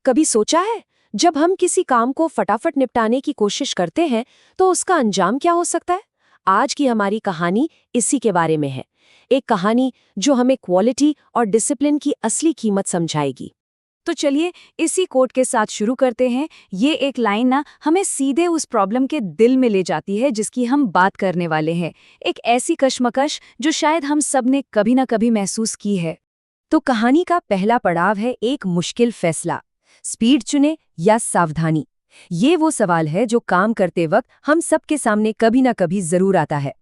कभी सोचा है, जब हम किसी काम को फटाफट निपटाने की कोशिश करते हैं तो उसका अंजाम क्या हो सकता है? आज की हमारी कहानी इसी के बारे में है। एक कहानी जो हमें क्वालिटी और डिसिप्लिन की असली कीमत समझाएगी। तो चलिए इसी कोट के साथ शुरू करते हैं। ये एक लाइन ना हमें सीधे उस प्रॉब्लम के दिल में ले जाती है जिसकी हम बात करने वाले हैं। एक ऐसी कश्मकश जो शायद हम सब ने कभी ना कभी महसूस की है। तो कहानी का पहला पड़ाव है एक मुश्किल फैसला। स्पीड चुने या सावधानी? ये वो सवाल है जो काम करते वक्त हम सबके सामने कभी ना कभी जरूर आता है।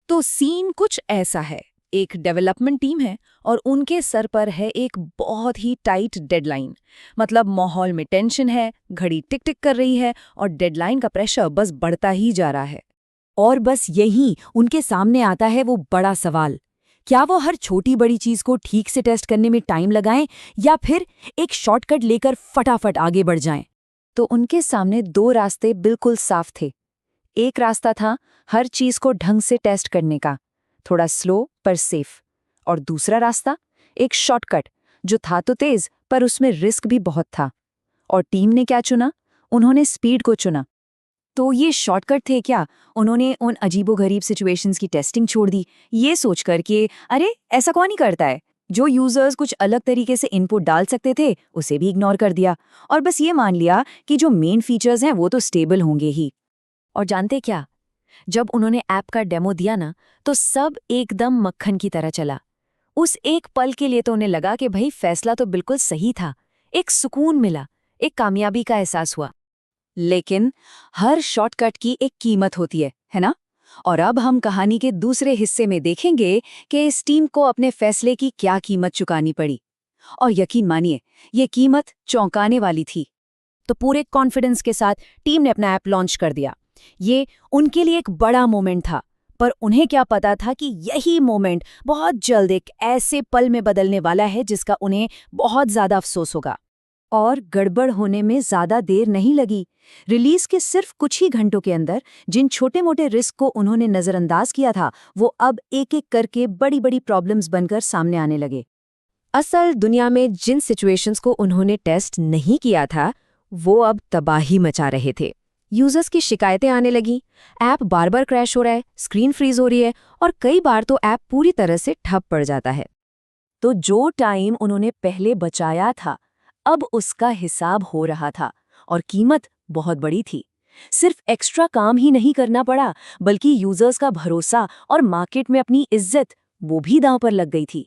तो सीन कुछ ऐसा है। एक डेवलपमेंट टीम है और उनके सर पर है एक बहुत ही टाइट डेडलाइन। मतलब माहौल में टेंशन है, घड़ी टिक टिक कर रही है और डेडलाइन का प्रेशर बस बढ़ता ही जा रहा है। और बस यही उनके सामने आता है वो बड़ा सवाल, क्या वो हर छोटी बड़ी चीज को ठीक से टेस्ट करने में टाइम लगाएं या फिर एक शॉर्टकट लेकर फटाफट आगे बढ़ जाएं? तो उनके सामने दो रास्ते बिल्कुल साफ थे। एक रास्ता था हर चीज को ढंग से टेस्ट करने का, थोड़ा स्लो पर सेफ। और दूसरा रास्ता एक शॉर्टकट जो था तो तेज पर उसमें रिस्क भी बहुत था। और टीम ने क्या चुना? उन्होंने स्पीड को चुना। तो ये शॉर्टकट थे क्या? उन्होंने उन अजीबोगरीब सिचुएशंस की टेस्टिंग छोड़ दी, ये सोचकर कि अरे ऐसा कौन ही करता है। जो यूजर्स कुछ अलग तरीके से इनपुट डाल सकते थे उसे भी इग्नोर कर दिया और बस ये मान लिया कि जो मेन फीचर्स हैं वो तो स्टेबल होंगे ही। और जानते क्या, जब उन्होंने ऐप का डेमो दिया ना तो सब एकदम मक्खन की तरह चला। उस एक पल के लिए तो उन्हें लगा कि भाई फैसला तो बिल्कुल सही था। एक सुकून मिला, एक कामयाबी का एहसास हुआ। लेकिन हर शॉर्टकट की एक कीमत होती है ना? और अब हम कहानी के दूसरे हिस्से में देखेंगे कि इस टीम को अपने फैसले की क्या कीमत चुकानी पड़ी। और यकीन मानिए, ये कीमत चौंकाने वाली थी। तो पूरे कॉन्फिडेंस के साथ टीम ने अपना ऐप लॉन्च कर दिया। ये उनके लिए एक बड़ा मोमेंट था, पर उन्हें क्या पता था कि यही मोमेंट बहुत जल्द एक ऐसे पल में बदलने वाला है जिसका उन्हें बहुत ज्यादा अफसोस होगा। और गड़बड़ होने में ज्यादा देर नहीं लगी। रिलीज के सिर्फ कुछ ही घंटों के अंदर जिन छोटे मोटे रिस्क को उन्होंने नजरअंदाज किया था वो अब एक एक करके बड़ी बड़ी प्रॉब्लम्स बनकर सामने आने लगे। असल दुनिया में जिन सिचुएशंस को उन्होंने टेस्ट नहीं किया था वो अब तबाही मचा रहे थे। यूजर्स की शिकायतें आने लगी, ऐप बार बार क्रैश हो रहा है, स्क्रीन फ्रीज हो रही है और कई बार तो ऐप पूरी तरह से ठप पड़ जाता है। तो जो टाइम उन्होंने पहले बचाया था अब उसका हिसाब हो रहा था और कीमत बहुत बड़ी थी। सिर्फ एक्स्ट्रा काम ही नहीं करना पड़ा बल्कि यूजर्स का भरोसा और मार्केट में अपनी इज्जत वो भी दांव पर लग गई थी।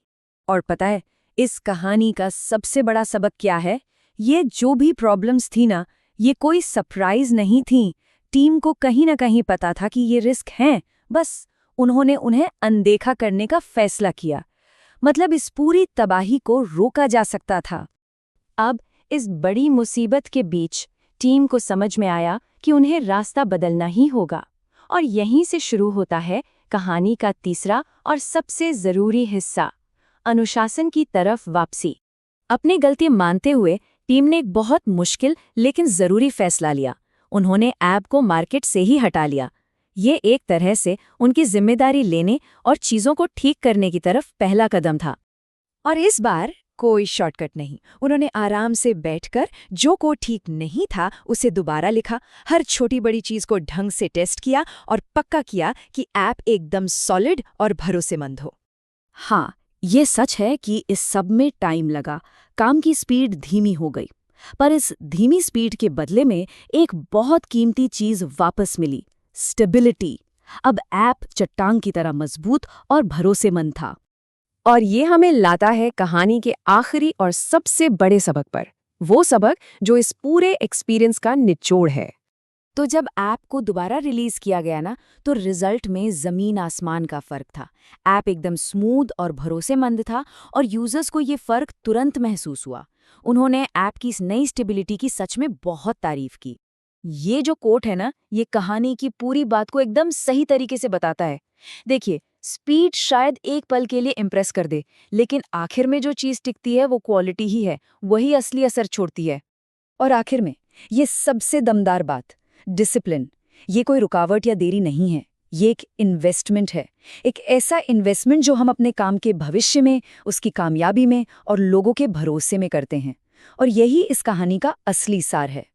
और पता है इस कहानी का सबसे बड़ा सबक क्या है? ये जो भी प्रॉब्लम्स थी ना, ये कोई सरप्राइज नहीं थी। टीम को कहीं ना कहीं पता था कि ये रिस्क हैं, बस उन्होंने उन्हें अनदेखा करने का फैसला किया। मतलब इस पूरी तबाही को रोका जा सकता था। अब इस बड़ी मुसीबत के बीच टीम को समझ में आया कि उन्हें रास्ता बदलना ही होगा। और यहीं से शुरू होता है कहानी का तीसरा और सबसे जरूरी हिस्सा, अनुशासन की तरफ वापसी। अपनी गलती मानते हुए टीम ने एक बहुत मुश्किल लेकिन जरूरी फैसला लिया। उन्होंने ऐप को मार्केट से ही हटा लिया। ये एक तरह से उनकी जिम्मेदारी लेने और चीजों को ठीक करने की तरफ पहला कदम था। और इस बार कोई शॉर्टकट नहीं। उन्होंने आराम से बैठकर जो कोड ठीक नहीं था उसे दोबारा लिखा, हर छोटी बड़ी चीज को ढंग से टेस्ट किया और पक्का किया कि ऐप एकदम सॉलिड और भरोसेमंद हो। हाँ, ये सच है कि इस सब में टाइम लगा, काम की स्पीड धीमी हो गई, पर इस धीमी स्पीड के बदले में एक बहुत कीमती चीज वापस मिली, स्टेबिलिटी। अब ऐप चट्टान की तरह मजबूत और भरोसेमंद था। और ये हमें लाता है कहानी के आखिरी और सबसे बड़े सबक पर, वो सबक जो इस पूरे एक्सपीरियंस का निचोड़ है। तो जब ऐप को दोबारा रिलीज किया गया ना तो रिजल्ट में जमीन आसमान का फर्क था। ऐप एकदम स्मूथ और भरोसेमंद था और यूजर्स को ये फर्क तुरंत महसूस हुआ। उन्होंने ऐप की इस नई स्टेबिलिटी की सच में बहुत तारीफ की। ये जो कोट है ना, ये कहानी की पूरी बात को एकदम सही तरीके से बताता है। देखिए, स्पीड शायद एक पल के लिए इम्प्रेस कर दे, लेकिन आखिर में जो चीज टिकती है वो क्वालिटी ही है, वही असली असर छोड़ती है। और आखिर में ये सबसे दमदार बात, डिसिप्लिन। ये कोई रुकावट या देरी नहीं है, ये एक इन्वेस्टमेंट है। एक ऐसा इन्वेस्टमेंट जो हम अपने काम के भविष्य में, उसकी कामयाबी में और लोगों के भरोसे में करते हैं। और यही इस कहानी का असली सार है।